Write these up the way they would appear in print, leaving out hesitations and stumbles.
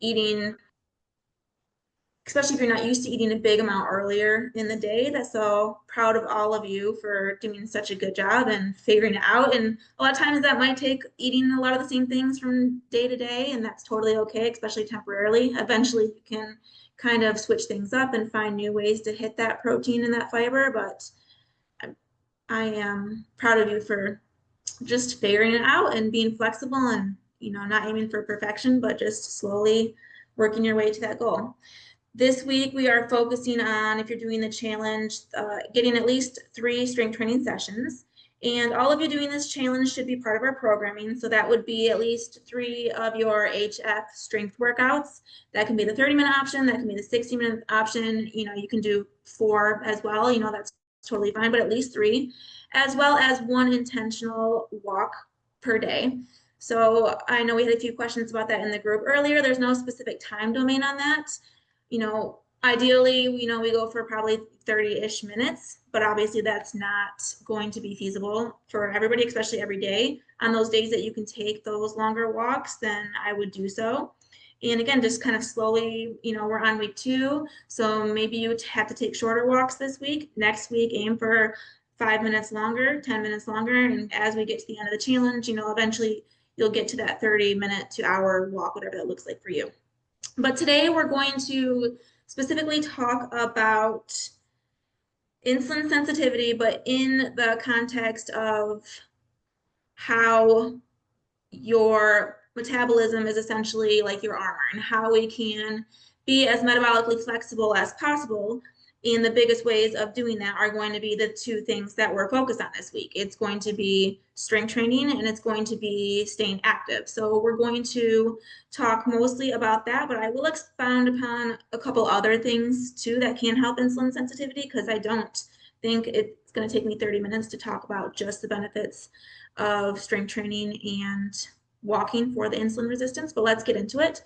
eating, especially if you're not used to eating a big amount earlier in the day. That's so proud of all of you for doing such a good job and figuring it out. And a lot of times that might take eating a lot of the same things from day to day, and that's totally okay, especially temporarily. Eventually, you can kind of switch things up and find new ways to hit that protein and that fiber. But I am proud of you for just figuring it out and being flexible and, not aiming for perfection, but just slowly working your way to that goal. This week, we are focusing on, if you're doing the challenge, getting at least 3 strength training sessions. And all of you doing this challenge should be part of our programming. So that would be at least 3 of your HF strength workouts. That can be the 30-minute option. That can be the 60-minute option. You can do 4 as well. That's totally fine, but at least 3, as well as 1 intentional walk per day. So I know we had a few questions about that in the group earlier. There's no specific time domain on that. Ideally, we go for probably 30-ish minutes, but obviously that's not going to be feasible for everybody, especially every day. On those days that you can take those longer walks, then I would do so. And again, just kind of slowly, we're on week 2, so maybe you have to take shorter walks this week. Next week, aim for 5 minutes longer, 10 minutes longer, and as we get to the end of the challenge, eventually you'll get to that 30-minute to hour walk, whatever that looks like for you. But today we're going to specifically talk about insulin sensitivity, but in the context of how your metabolism is essentially like your armor and how we can be as metabolically flexible as possible. And the biggest ways of doing that are going to be the 2 things that we're focused on this week. It's going to be strength training and it's going to be staying active. So we're going to talk mostly about that, but I will expound upon a couple other things too that can help insulin sensitivity, because I don't think it's going to take me 30 minutes to talk about just the benefits of strength training and walking for the insulin resistance, but let's get into it.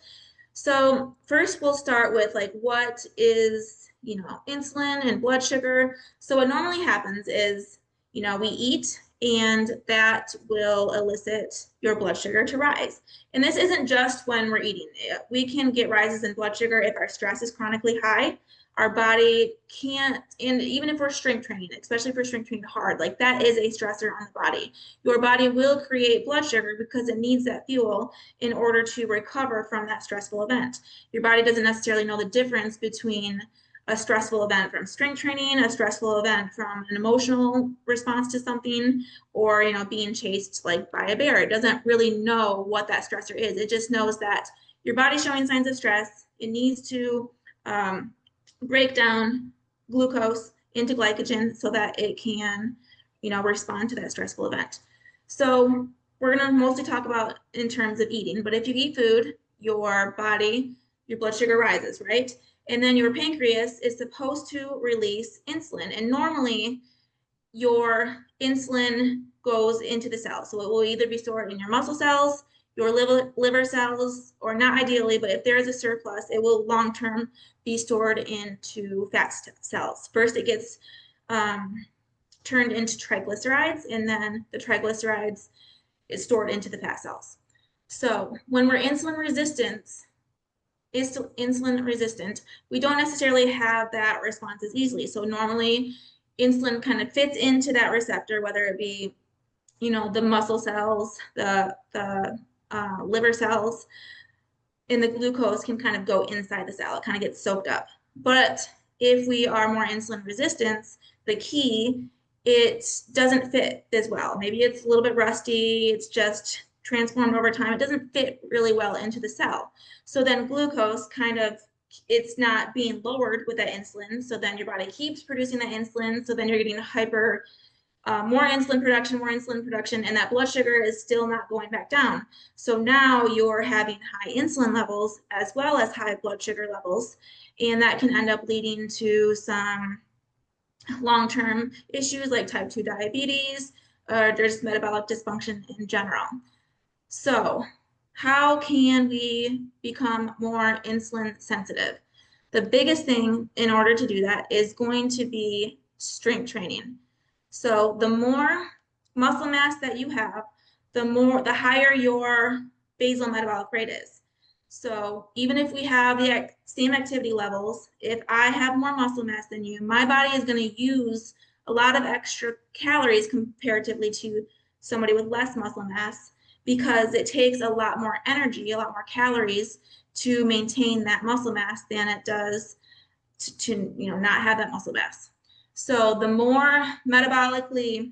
So first we'll start with what is insulin and blood sugar. So what normally happens is, we eat and that will elicit your blood sugar to rise. And this isn't just when we're eating. We can get rises in blood sugar if our stress is chronically high. Our body can't, and even if we're strength training, especially if we're strength training hard, that is a stressor on the body. Your body will create blood sugar because it needs that fuel in order to recover from that stressful event. Your body doesn't necessarily know the difference between a stressful event from strength training, a stressful event from an emotional response to something, or being chased by a bear. It doesn't really know what that stressor is. It just knows that your body's showing signs of stress. It needs to break down glucose into glycogen so that it can respond to that stressful event. So we're going to mostly talk about in terms of eating, but if you eat food, your blood sugar rises, right? And then your pancreas is supposed to release insulin. And normally your insulin goes into the cells. So it will either be stored in your muscle cells, your liver cells, or not ideally, but if there is a surplus, it will long-term be stored into fat cells. First, it gets turned into triglycerides, and then the triglycerides is stored into the fat cells. So when we're insulin resistant, we don't necessarily have that response as easily. So normally insulin kind of fits into that receptor, whether it be, the muscle cells, the liver cells, and the glucose can kind of go inside the cell. It kind of gets soaked up. But if we are more insulin resistant, it doesn't fit as well. Maybe it's a little bit rusty. It's just transformed over time. It doesn't fit really well into the cell. So then glucose it's not being lowered with that insulin. So then your body keeps producing that insulin. So then you're getting more insulin production, and that blood sugar is still not going back down. So now you're having high insulin levels as well as high blood sugar levels. And that can end up leading to some long-term issues like type 2 diabetes or just metabolic dysfunction in general. So how can we become more insulin sensitive? The biggest thing in order to do that is going to be strength training. So the more muscle mass that you have, the higher your basal metabolic rate is. So even if we have the same activity levels, if I have more muscle mass than you, my body is going to use a lot of extra calories comparatively to somebody with less muscle mass because it takes a lot more energy, a lot more calories to maintain that muscle mass than it does to not have that muscle mass. So the more metabolically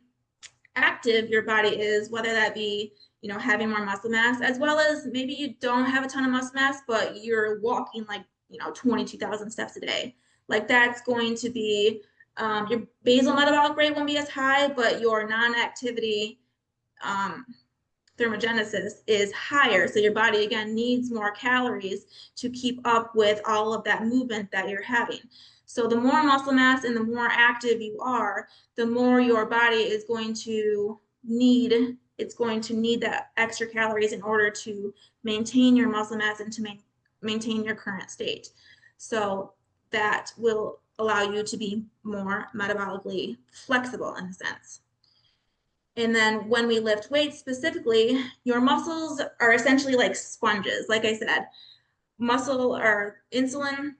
active your body is, whether that be having more muscle mass, as well as maybe you don't have a ton of muscle mass, but you're walking like 22,000 steps a day. Like that's going to be your basal metabolic rate won't be as high, but your non-activity um, thermogenesis is higher. So your body again needs more calories to keep up with all of that movement that you're having. So the more muscle mass and the more active you are, the more your body is going to need, it's going to need that extra calories in order to maintain your muscle mass and to maintain your current state. So that will allow you to be more metabolically flexible in a sense. And then when we lift weights specifically, your muscles are essentially like sponges. Like I said, muscle or insulin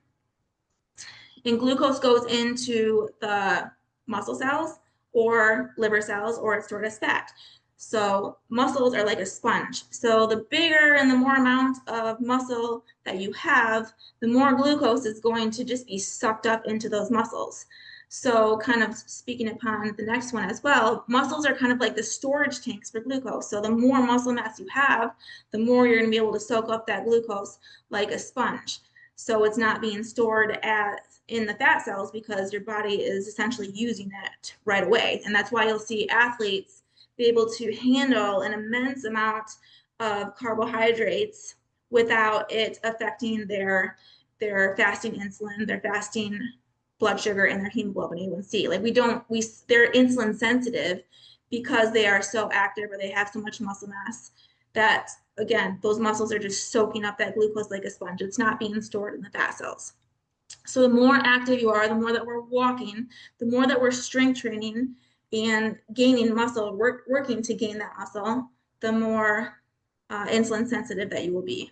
and glucose goes into the muscle cells or liver cells, or it's stored as fat. So muscles are like a sponge. So the bigger and the more amount of muscle that you have, the more glucose is going to just be sucked up into those muscles. So kind of speaking upon the next one as well, muscles are kind of like the storage tanks for glucose. So the more muscle mass you have, the more you're going to be able to soak up that glucose like a sponge. So it's not being stored in the fat cells because your body is essentially using it right away. And that's why you'll see athletes be able to handle an immense amount of carbohydrates without it affecting their fasting insulin, their fasting blood sugar, and their hemoglobin A1C. Like they're insulin sensitive because they are so active or they have so much muscle mass that, again, those muscles are just soaking up that glucose like a sponge. It's not being stored in the fat cells. So the more active you are, the more that we're walking, the more that we're strength training and gaining muscle, working to gain that muscle, the more insulin sensitive that you will be.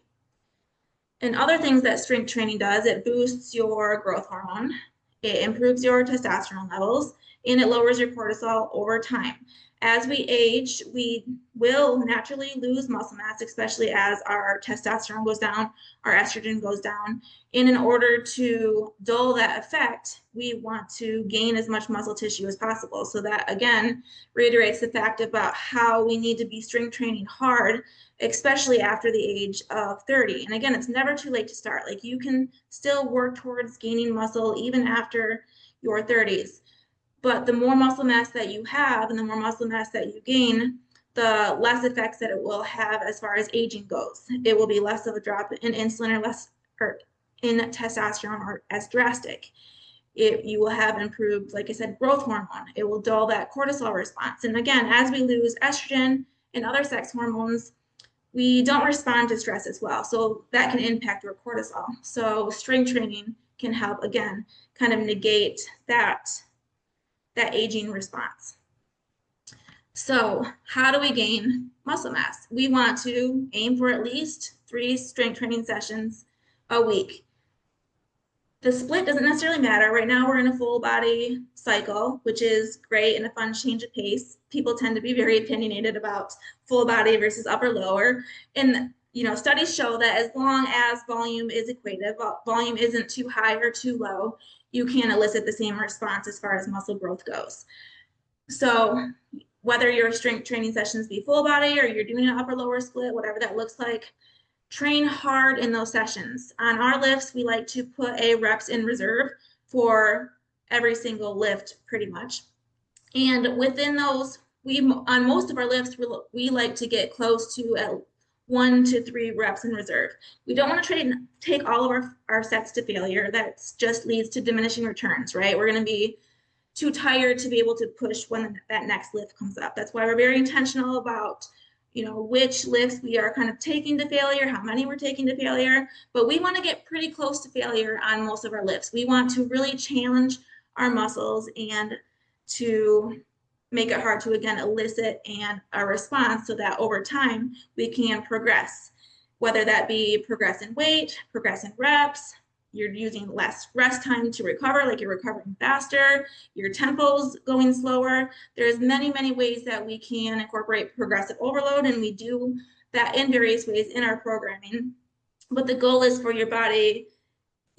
And other things that strength training does, it boosts your growth hormone, it improves your testosterone levels, and it lowers your cortisol over time. As we age, we will naturally lose muscle mass, especially as our testosterone goes down, our estrogen goes down. And in order to dull that effect, we want to gain as much muscle tissue as possible. So that, again, reiterates the fact about how we need to be strength training hard, especially after the age of 30. And again, it's never too late to start. Like you can still work towards gaining muscle even after your 30s. But the more muscle mass that you have and the more muscle mass that you gain, the less effects that it will have as far as aging goes. It will be less of a drop in insulin or less or in testosterone or as drastic. You will have improved, like I said, growth hormone. It will dull that cortisol response. And again, as we lose estrogen and other sex hormones, we don't respond to stress as well. So that can impact our cortisol. So strength training can help, again, kind of negate that aging response. So how do we gain muscle mass? We want to aim for at least 3 strength training sessions a week. The split doesn't necessarily matter. Right now we're in a full body cycle, which is great and a fun change of pace. People tend to be very opinionated about full body versus upper lower. And studies show that as long as volume is equated, volume isn't too high or too low, you can elicit the same response as far as muscle growth goes. So whether your strength training sessions be full body or you're doing an upper lower split, whatever that looks like, train hard in those sessions. On our lifts, we like to put a reps in reserve for every single lift pretty much. And within those, on most of our lifts, we like to get close to 1 to 3 reps in reserve. We don't want to take all of our sets to failure. That just leads to diminishing returns, right? We're going to be too tired to be able to push when that next lift comes up. That's why we're very intentional about which lifts we are kind of taking to failure, how many we're taking to failure, but we want to get pretty close to failure on most of our lifts. We want to really challenge our muscles and to make it hard to, again, elicit a response so that over time we can progress. whether that be progress in weight, progress in reps, you're using less rest time to recover, like you're recovering faster, your tempo's going slower. There's many, many ways that we can incorporate progressive overload, and we do that in various ways in our programming. But the goal is for your body,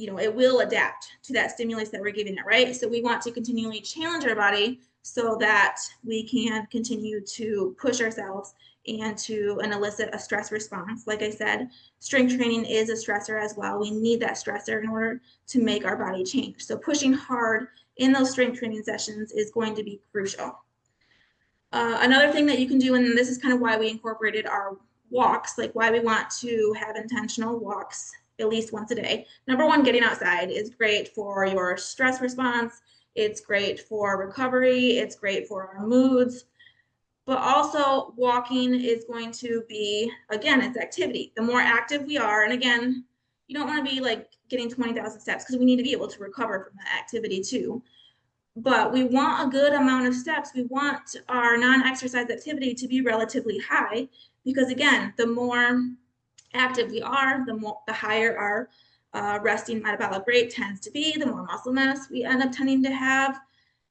it will adapt to that stimulus that we're giving it, right? So we want to continually challenge our body so that we can continue to push ourselves and elicit a stress response. Like I said, strength training is a stressor as well. We need that stressor in order to make our body change. So pushing hard in those strength training sessions is going to be crucial. Another thing that you can do, and this is kind of why we incorporated our walks, like why we want to have intentional walks at least once a day. Number one, getting outside is great for your stress response. It's great for recovery. It's great for our moods. But also walking is going to be, again, it's activity. The more active we are, and again, you don't want to be like getting 20,000 steps because we need to be able to recover from that activity too. But we want a good amount of steps. We want our non-exercise activity to be relatively high because again, the more active we are, the higher our resting metabolic rate tends to be, the more muscle mass we end up tending to have.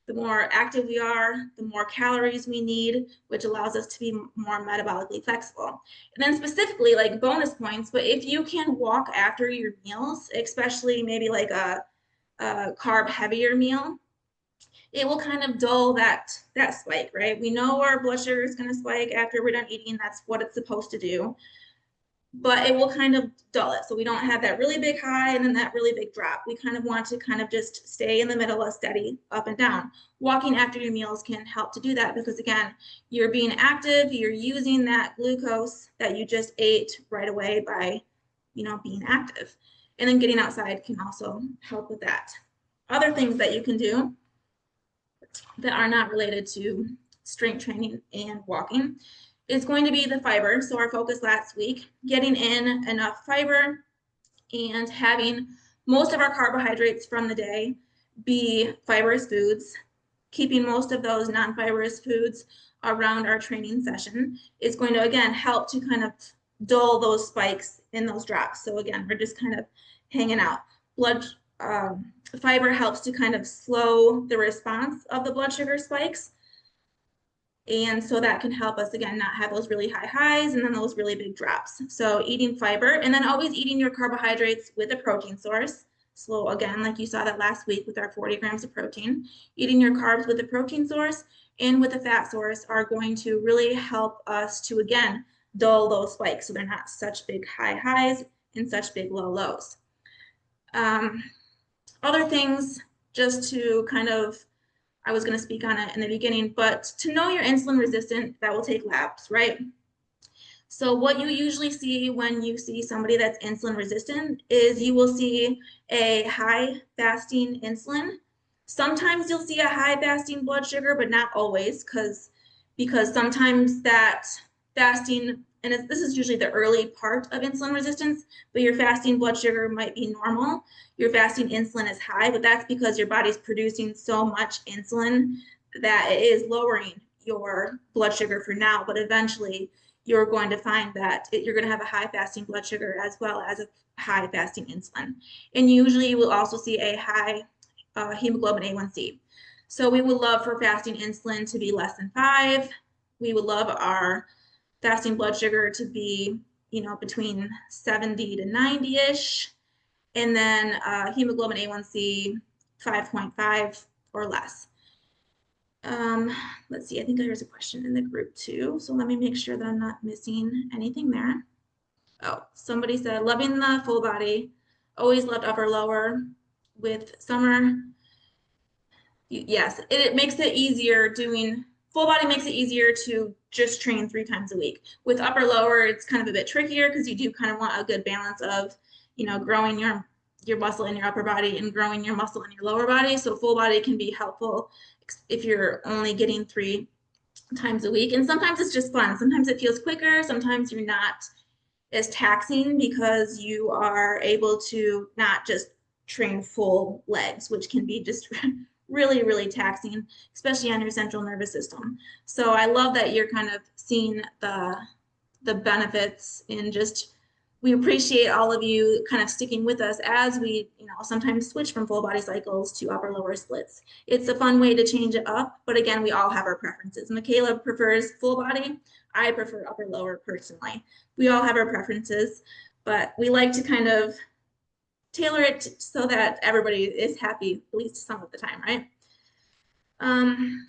The more active we are, the more calories we need, which allows us to be more metabolically flexible. And then specifically, like bonus points, but if you can walk after your meals, especially maybe like a carb heavier meal, it will kind of dull that spike, right? We know our blood sugar is going to spike after we're done eating. That's what it's supposed to do. But it will kind of dull it. So we don't have that really big high and then that really big drop. We kind of want to kind of just stay in the middle of steady up and down. Walking after your meals can help to do that because again, you're being active, you're using that glucose that you just ate right away by, being active. And then getting outside can also help with that. Other things that you can do that are not related to strength training and walking is going to be the fiber. So our focus last week, getting in enough fiber and having most of our carbohydrates from the day be fibrous foods, keeping most of those non-fibrous foods around our training session is going to, again, help to kind of dull those spikes in those drops. So again, we're just kind of hanging out. Fiber helps to kind of slow the response of the blood sugar spikes. And so that can help us, again, not have those really high highs and then those really big drops. So eating fiber and then always eating your carbohydrates with a protein source. So again, like you saw that last week with our 40 grams of protein, eating your carbs with a protein source and with a fat source are going to really help us to, again, dull those spikes so they're not such big high highs and such big low lows. Other things just to kind of, I was going to speak on it in the beginning, but to know you're insulin resistant, that will take labs, right? So what you usually see when you see somebody that's insulin resistant is you will see a high fasting insulin. Sometimes you'll see a high fasting blood sugar, but not always because sometimes that fasting, and this is usually the early part of insulin resistance, but your fasting blood sugar might be normal. Your fasting insulin is high, but that's because your body's producing so much insulin that it is lowering your blood sugar for now, but eventually you're going to find that you're going to have a high fasting blood sugar as well as a high fasting insulin. And usually you will also see a high hemoglobin A1C. So we would love for fasting insulin to be less than 5. We would love our fasting blood sugar to be, between 70 to 90-ish. And then hemoglobin A1C 5.5 or less. Let's see, I think there's a question in the group too. So let me make sure that I'm not missing anything there. Oh, somebody said, loving the full body, always loved upper lower with summer. Yes, it makes it easier doing full body, makes it easier to just train 3 times a week. With upper lower, it's kind of a bit trickier because you do kind of want a good balance of, growing your muscle in your upper body and growing your muscle in your lower body. So full body can be helpful if you're only getting 3 times a week. And sometimes it's just fun. Sometimes it feels quicker. Sometimes you're not as taxing because you are able to not just train full legs, which can be just really, really taxing, especially on your central nervous system. So I love that you're kind of seeing the benefits in just we appreciate all of you kind of sticking with us as we, sometimes switch from full body cycles to upper lower splits. It's a fun way to change it up, but again, we all have our preferences. Michaela prefers full body. I prefer upper lower personally. We all have our preferences, but we like to kind of tailor it so that everybody is happy at least some of the time, right?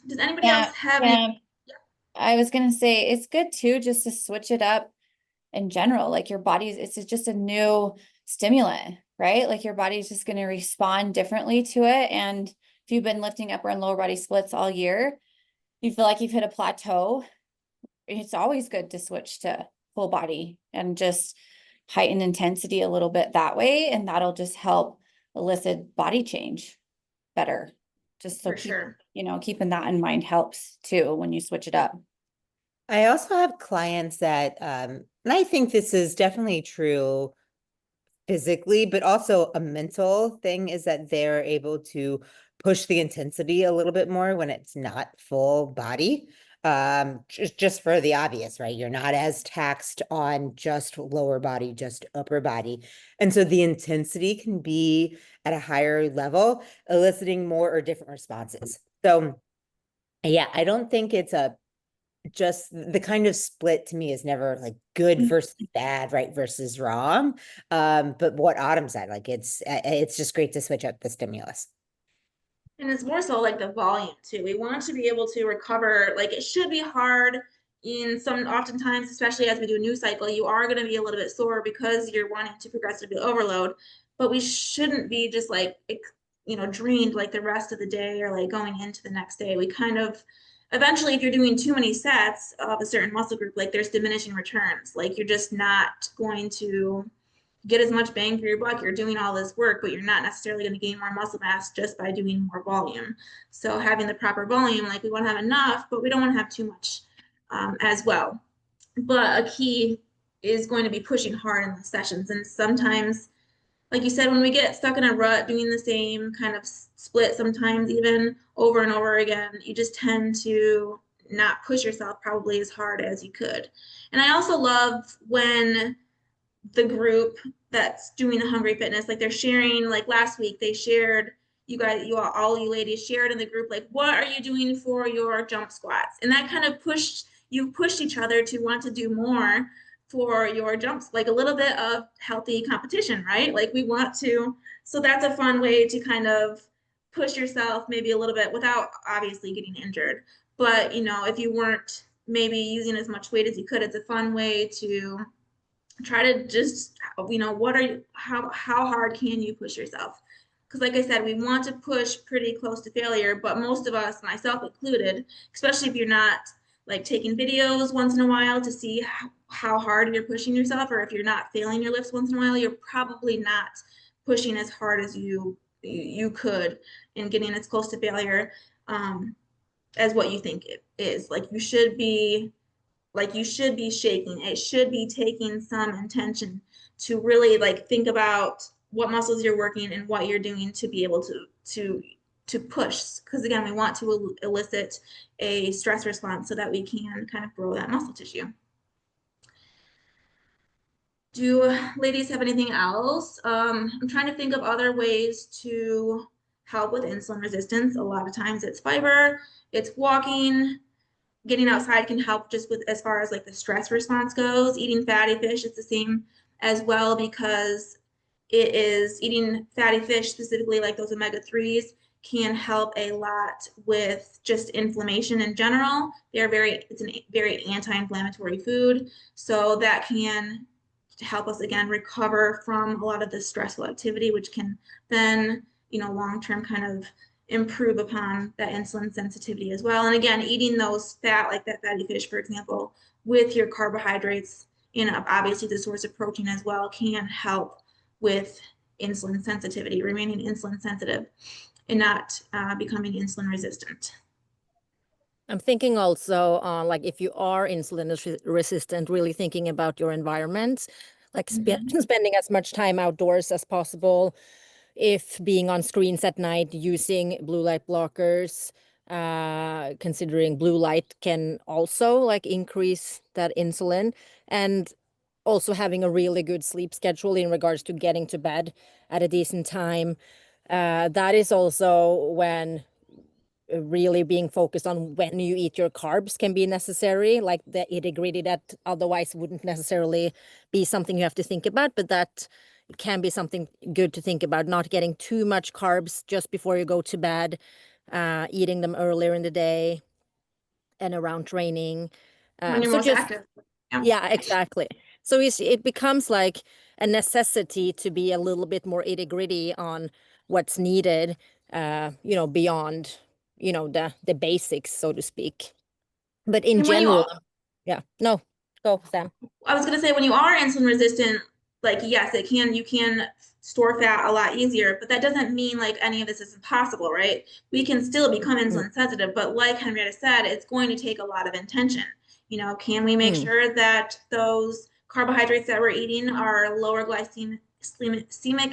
Does anybody else Yeah, have any? yeah. I was gonna say it's good too just to switch it up in general. Like your body's, it's just a new stimulant, right? Like your body's just gonna respond differently to it. And if you've been lifting upper and lower body splits all year, you feel like you've hit a plateau, it's always good to switch to full body and just heighten intensity a little bit that way. And that'll just help elicit body change better. Just so For sure. keeping that in mind helps too when you switch it up. I also have clients that, and I think this is definitely true physically, but also a mental thing is that they're able to push the intensity a little bit more when it's not full body. Just for the obvious, right? You're not as taxed on just lower body, just upper body. And so the intensity can be at a higher level, eliciting more or different responses. So yeah, I don't think it's a just the kind of split to me is never like good versus bad, right versus wrong. But what Autumn said, like it's just great to switch up the stimulus. And it's more so like the volume too. We want to be able to recover. Like it should be hard in some, oftentimes, especially as we do a new cycle, you are going to be a little bit sore because you're wanting to progressively overload. But we shouldn't be just like, drained like the rest of the day or like going into the next day. We kind of, eventually, if you're doing too many sets of a certain muscle group, like there's diminishing returns. Like you're just not going to get as much bang for your buck. You're doing all this work, but you're not necessarily going to gain more muscle mass just by doing more volume. So having the proper volume, like we want to have enough, but we don't want to have too much as well. But a key is going to be pushing hard in the sessions. And sometimes, like you said, when we get stuck in a rut doing the same kind of split, sometimes even over and over again, you just tend to not push yourself probably as hard as you could. And I also love when the group that's doing the hungry fitness, like they're sharing, like last week they shared, you guys, all you ladies shared in the group, like what are you doing for your jump squats, and that kind of pushed each other to want to do more for your jumps, like a little bit of healthy competition, right? Like we want to, so that's a fun way to kind of push yourself maybe a little bit without obviously getting injured. But if you weren't maybe using as much weight as you could, it's a fun way to try to just, what are you, how hard can you push yourself? Because like I said, we want to push pretty close to failure, but most of us, myself included, especially if you're not like taking videos once in a while to see how hard you're pushing yourself, or if you're not failing your lifts once in a while, you're probably not pushing as hard as you could and getting as close to failure as what you think it is. Like you should be shaking. It should be taking some intention to really like think about what muscles you're working and what you're doing to be able to push. Because again, we want to elicit a stress response so that we can kind of grow that muscle tissue. Do ladies have anything else? I'm trying to think of other ways to help with insulin resistance. A lot of times it's fiber, it's walking, getting outside can help just with as far as like the stress response goes. Eating fatty fish is the same as well because it is eating fatty fish, specifically like those omega-3s, can help a lot with just inflammation in general. It's a very anti-inflammatory food. So that can help us again recover from a lot of the stressful activity, which can then, long-term kind of improve upon that insulin sensitivity as well. And again, eating those fat, like that fatty fish, for example, with your carbohydrates and obviously the source of protein as well can help with insulin sensitivity, remaining insulin sensitive and not becoming insulin resistant. I'm thinking also, like if you are insulin resistant, really thinking about your environment, like spending as much time outdoors as possible. If being on screens at night, using blue light blockers, considering blue light can also like increase that insulin. And also having a really good sleep schedule in regards to getting to bed at a decent time. That is also when really being focused on when you eat your carbs can be necessary, like the nitty-gritty that otherwise wouldn't necessarily be something you have to think about, but that can be something good to think about, not getting too much carbs just before you go to bed, eating them earlier in the day and around training. When you're So most just, active. Yeah. yeah, exactly. So it becomes like a necessity to be a little bit more nitty-gritty on what's needed, beyond, the basics, so to speak. But in And when you general, yeah, no, go, Sam. I was gonna say when you are insulin resistant, like yes, you can store fat a lot easier, but that doesn't mean like any of this is impossible, right? We can still become insulin sensitive, but like Henrietta said, it's going to take a lot of intention. Can we make sure that those carbohydrates that we're eating are lower glycemic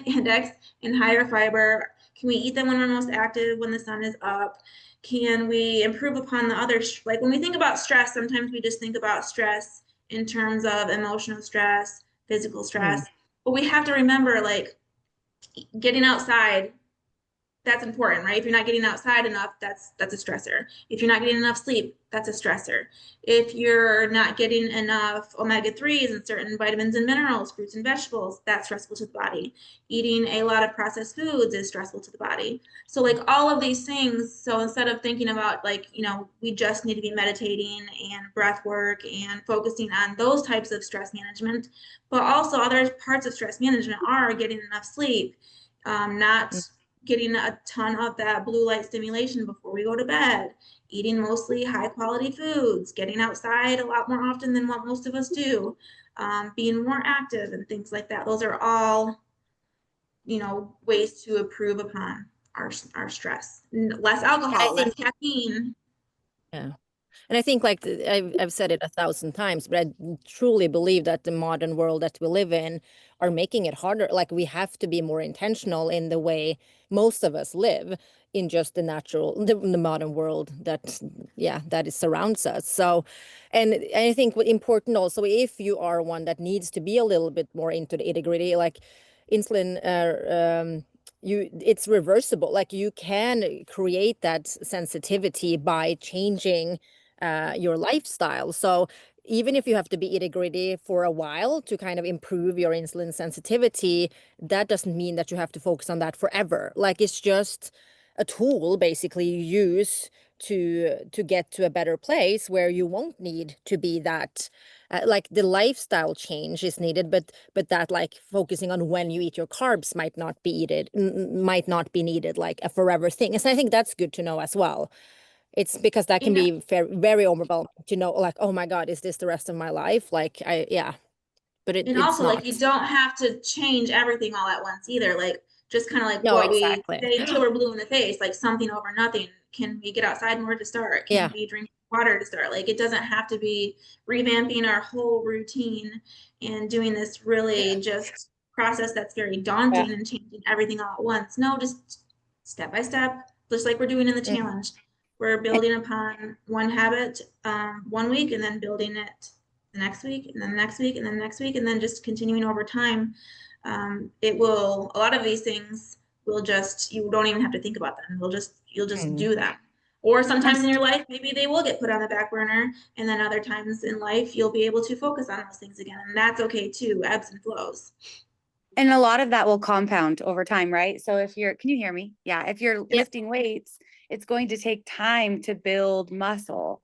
index and higher fiber? Can we eat them when we're most active, when the sun is up? Can we improve upon the other, like when we think about stress, sometimes we just think about stress in terms of emotional stress, physical stress. But we have to remember, like, getting outside, that's important, right? If you're not getting outside enough, that's a stressor. If you're not getting enough sleep, that's a stressor. If you're not getting enough omega-3s and certain vitamins and minerals, fruits and vegetables, that's stressful to the body. Eating a lot of processed foods is stressful to the body. So like all of these things, so instead of thinking about like, we just need to be meditating and breath work and focusing on those types of stress management, but also other parts of stress management are getting enough sleep, not getting a ton of that blue light stimulation before we go to bed, eating mostly high quality foods, getting outside a lot more often than what most of us do, being more active and things like that. Those are all, ways to improve upon our stress. Less And I alcohol, less think, caffeine. yeah. And I think like I've said it 1,000 times, but I truly believe that the modern world that we live in are making it harder. Like we have to be more intentional in the way most of us live in just the modern world that is surrounds us. So, and I think what important also, if you are one that needs to be a little bit more into the nitty-gritty, like insulin, it's reversible. Like you can create that sensitivity by changing your lifestyle. So even if you have to be nitty-gritty for a while to kind of improve your insulin sensitivity, that doesn't mean that you have to focus on that forever. Like it's just a tool basically you use to get to a better place where you won't need to be that like the lifestyle change is needed, but that like focusing on when you eat your carbs might not be needed like a forever thing. And so I think that's good to know as well. It's because that can be very, very overwhelming to know, like, oh my God, is this the rest of my life? Like, yeah, but And it's also, like, you not. don't have to change everything all at once either. Like, just kind of like No, what we exactly. say until we're blue in the face, like something over nothing. Can we get outside more to start? Can Yeah. we drink water to start? Like, it doesn't have to be revamping our whole routine and doing this really just process that's very daunting and changing everything all at once. No, just step by step, just like we're doing in the challenge. We're building upon one habit 1 week and then building it the next week and then the next week and then the next week and then just continuing over time. A lot of these things will just, you don't even have to think about them. You'll just do them. Or sometimes in your life, maybe they will get put on the back burner, and then other times in life, you'll be able to focus on those things again. And that's okay too, ebbs and flows. And a lot of that will compound over time, right? So can you hear me? Yeah. If you're lifting weights, it's going to take time to build muscle,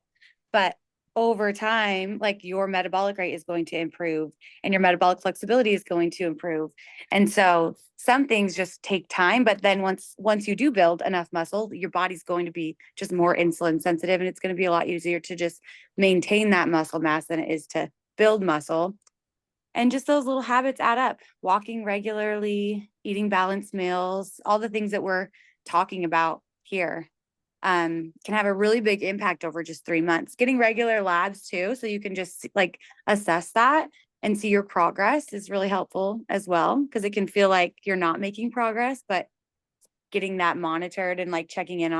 but over time, like your metabolic rate is going to improve and your metabolic flexibility is going to improve. And so some things just take time, but then once you do build enough muscle, your body's going to be just more insulin sensitive, and it's going to be a lot easier to just maintain that muscle mass than it is to build muscle. And just those little habits add up. Walking regularly, eating balanced meals, all the things that we're talking about here can have a really big impact over just 3 months. Getting regular labs too, so you can just like assess that and see your progress is really helpful as well, because it can feel like you're not making progress, but getting that monitored and like checking in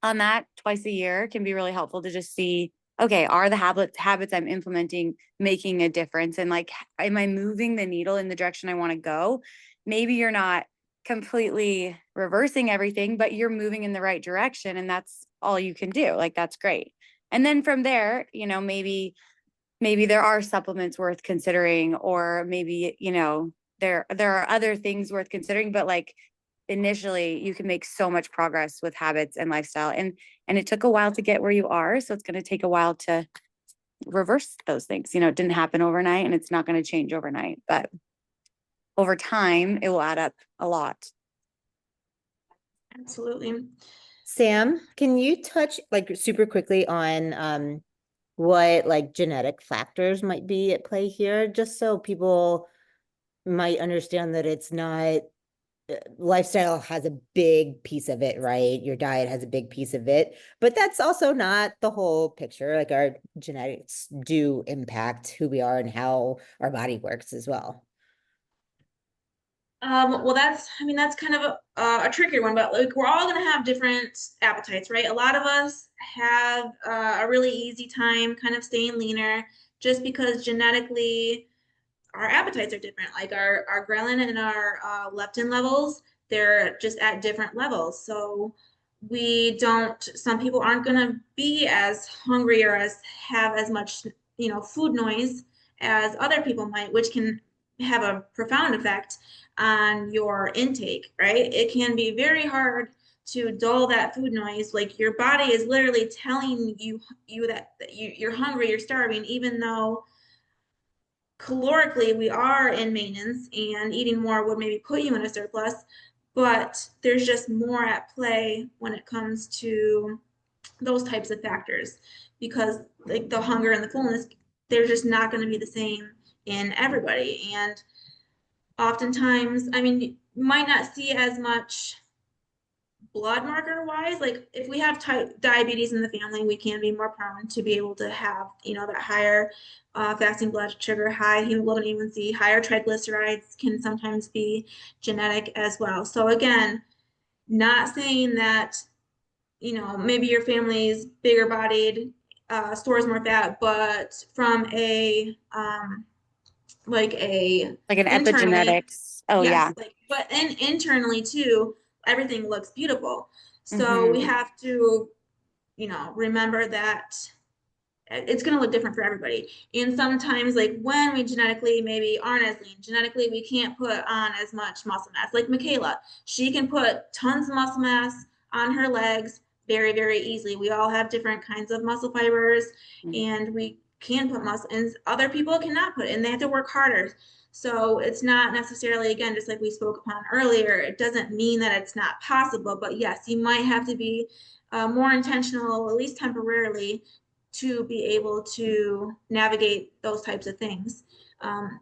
on that twice a year can be really helpful to just see, okay, are the habits I'm implementing making a difference? And like, am I moving the needle in the direction I want to go? Maybe you're not completely reversing everything, but you're moving in the right direction, and that's all you can do. Like, that's great. And then from there, you know, maybe there are supplements worth considering, or maybe, you know, there are other things worth considering, but like initially you can make so much progress with habits and lifestyle, and it took a while to get where you are, so it's going to take a while to reverse those things. You know, it didn't happen overnight, and it's not going to change overnight, but over time it will add up a lot. Absolutely. Sam, can you touch like super quickly on what like genetic factors might be at play here, just so people might understand that it's not lifestyle has a big piece of it, right? Your diet has a big piece of it, but that's also not the whole picture. Like our genetics do impact who we are and how our body works as well. Well, I mean, that's kind of a trickier one, but like we're all going to have different appetites, right? A lot of us have a really easy time kind of staying leaner just because genetically our appetites are different. Like our ghrelin and our leptin levels, they're just at different levels. So some people aren't going to be as hungry or as have as much, you know, food noise as other people might, which can have a profound effect on your intake, right? It can be very hard to dull that food noise. Like your body is literally telling you that you're hungry, you're starving, even though calorically we are in maintenance and eating more would maybe put you in a surplus, but there's just more at play when it comes to those types of factors, because like the hunger and the fullness, they're just not going to be the same in everybody. And oftentimes, I mean, you might not see as much blood marker wise. Like if we have type diabetes in the family, we can be more prone to be able to have, you know, that higher fasting blood sugar, high hemoglobin A1C, higher triglycerides can sometimes be genetic as well. So again, not saying that, you know, maybe your family's bigger bodied, stores more fat, but from a like a Like an internally, epigenetics. Oh yeah. yes, like, but and internally too, everything looks beautiful. So we Mm-hmm. have to, you know, remember that it's going to look different for everybody. And sometimes, like when we genetically maybe aren't as lean, genetically we can't put on as much muscle mass. Like Michaela, she can put tons of muscle mass on her legs very, very easily. We all have different kinds of muscle fibers, and we can put muscle, and other people cannot put it, and they have to work harder. So it's not necessarily, again, just like we spoke upon earlier, it doesn't mean that it's not possible, but yes, you might have to be more intentional, at least temporarily, to be able to navigate those types of things. And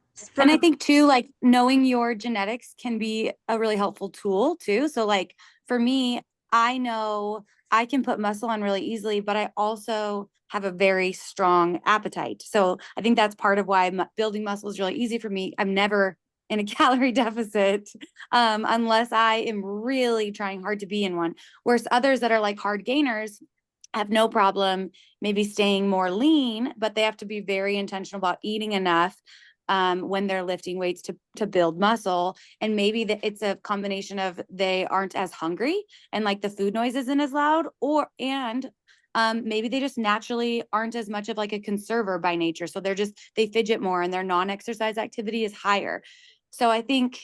I think too, like knowing your genetics can be a really helpful tool too. So like for me, I know I can put muscle on really easily, but I also have a very strong appetite. So I think that's part of why building muscle is really easy for me. I'm never in a calorie deficit unless I am really trying hard to be in one. Whereas others that are like hard gainers have no problem maybe staying more lean, but they have to be very intentional about eating enough when they're lifting weights to build muscle. And maybe it's a combination of they aren't as hungry and like the food noise isn't as loud, and maybe they just naturally aren't as much of like a conserver by nature. So they fidget more and their non-exercise activity is higher. So I think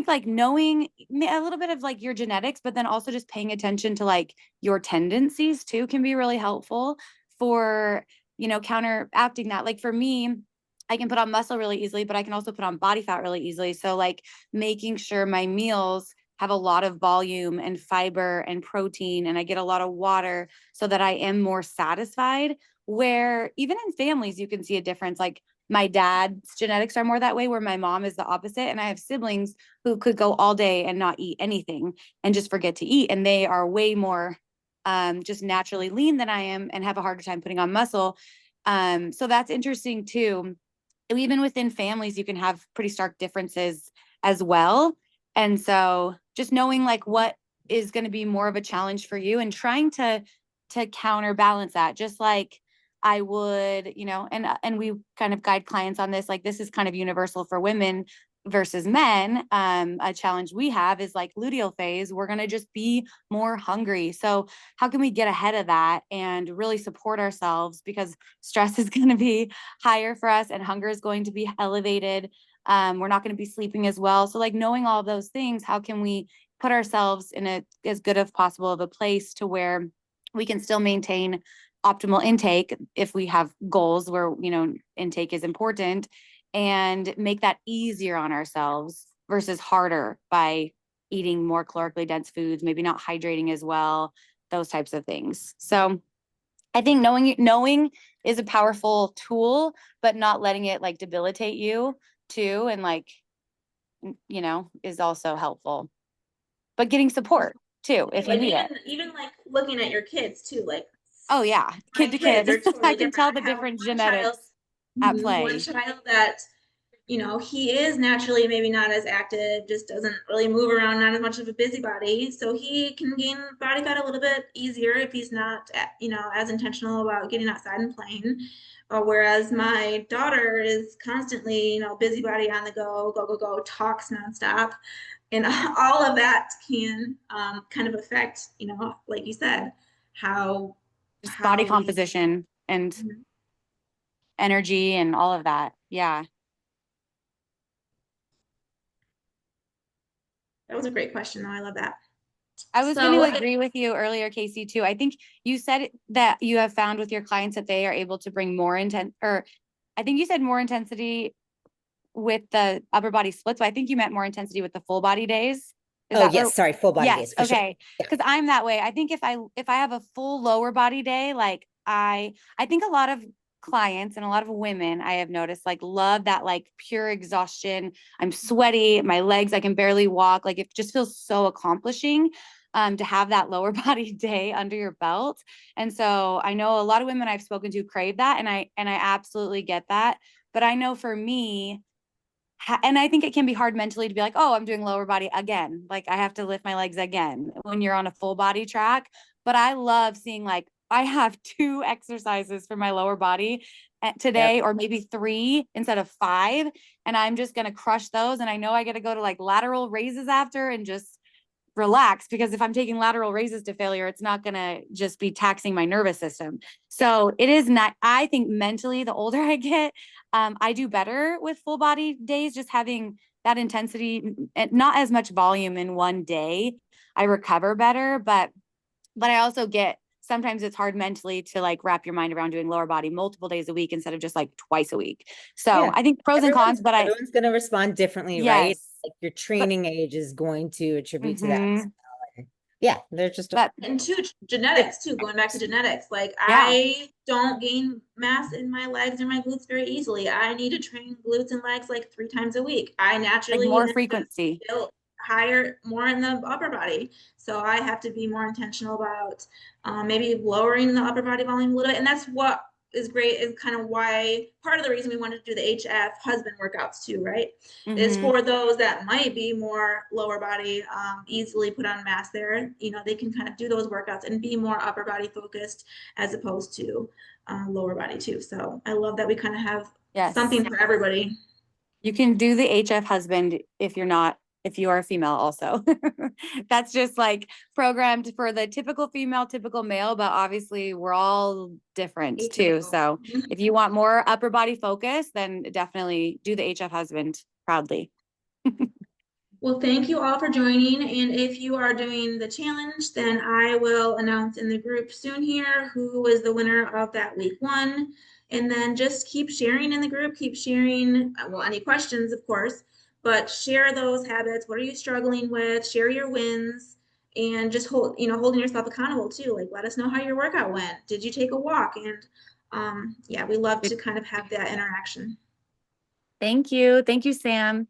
like knowing a little bit of like your genetics, but then also just paying attention to like your tendencies too can be really helpful for, you know, counteracting that. Like for me, I can put on muscle really easily, but I can also put on body fat really easily. So like making sure my meals have a lot of volume and fiber and protein, and I get a lot of water so that I am more satisfied. Where even in families, you can see a difference. Like my dad's genetics are more that way, where my mom is the opposite. And I have siblings who could go all day and not eat anything and just forget to eat. And they are way more just naturally lean than I am and have a harder time putting on muscle. So that's interesting too. Even within families, you can have pretty stark differences as well. And so just knowing like what is going to be more of a challenge for you and trying to counterbalance that. Just like I would, and we kind of guide clients on this, like this is kind of universal for women versus men. A challenge we have is like luteal phase, we're going to just be more hungry. So how can we get ahead of that and really support ourselves, because stress is going to be higher for us and hunger is going to be elevated. We're not going to be sleeping as well. So like knowing all those things, how can we put ourselves in as good as possible of a place to where we can still maintain optimal intake if we have goals where, intake is important, and make that easier on ourselves versus harder by eating more calorically dense foods, maybe not hydrating as well, those types of things. So I think knowing is a powerful tool, but not letting it like debilitate you too. And like, is also helpful, but getting support too, if you Like need it. even like looking at your kids too, like Oh yeah. Kid to kids kid. are totally I can tell the different. I have different one child, genetics at one play. child that, he is naturally maybe not as active, just doesn't really move around, not as much of a busybody. So he can gain body fat a little bit easier if he's not, as intentional about getting outside and playing. Whereas my daughter is constantly, busybody on the go, go, go, go, talks nonstop. And all of that can kind of affect, like you said, how Just body we- composition and Mhm. energy and all of that. Yeah. That was a great question, though. I love that. I was So going to agree with you earlier, Casey, too. I think you said that you have found with your clients that they are able to bring more intent, or I think you said more intensity with the upper body splits, but I think you meant more intensity with the full body days. Is Oh, that yes. Sorry. Full body yes. days. For sure. Okay. Because I'm that way. I think if I have a full lower body day, like I think a lot of clients and a lot of women I have noticed like love that like pure exhaustion. I'm sweaty, my legs, I can barely walk. Like it just feels so accomplishing to have that lower body day under your belt. And so I know a lot of women I've spoken to crave that, and I absolutely get that. But I know for me, and I think it can be hard mentally to be like, oh, I'm doing lower body again. Like I have to lift my legs again when you're on a full body track. But I love seeing like, I have 2 exercises for my lower body today, or maybe 3 instead of 5. And I'm just going to crush those. And I know I got to go to like lateral raises after and just relax, because if I'm taking lateral raises to failure, it's not going to just be taxing my nervous system. So it is not, I think mentally, the older I get, I do better with full body days, just having that intensity and not as much volume in one day. I recover better, but I also get, sometimes it's hard mentally to like wrap your mind around doing lower body multiple days a week instead of just like twice a week. So Yeah. I think pros and cons, but everyone's going to respond differently, right? yes. Like your training age is going to attribute to that as Mhm. well. And yeah, they're just and genetics too, going back to genetics. Like Yeah. I don't gain mass in my legs or my glutes very easily. I need to train glutes and legs like 3 times a week. I naturally like more am just frequency. built higher, more in the upper body. So I have to be more intentional about maybe lowering the upper body volume a little bit. And that's what is great, is kind of why part of the reason we wanted to do the HF husband workouts too, right? Is for those that might be more lower body, easily put on mass there, they can kind of do those workouts and be more upper body focused as opposed to lower body too. So I love that we kind of have something for everybody. You can do the HF husband if you are a female also. That's just like programmed for the typical female, typical male, but obviously we're all different too. So if you want more upper body focus, then definitely do the HF husband proudly. Well, thank you all for joining. And if you are doing the challenge, then I will announce in the group soon here who is the winner of that week 1. And then just keep sharing in the group, keep sharing, well, any questions, of course, but share those habits. What are you struggling with? Share your wins, and just holding yourself accountable too. Like, let us know how your workout went. Did you take a walk? And yeah, we love to kind of have that interaction. Thank you. Thank you, Sam.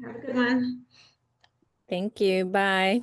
Have a good one. Thank you. Bye.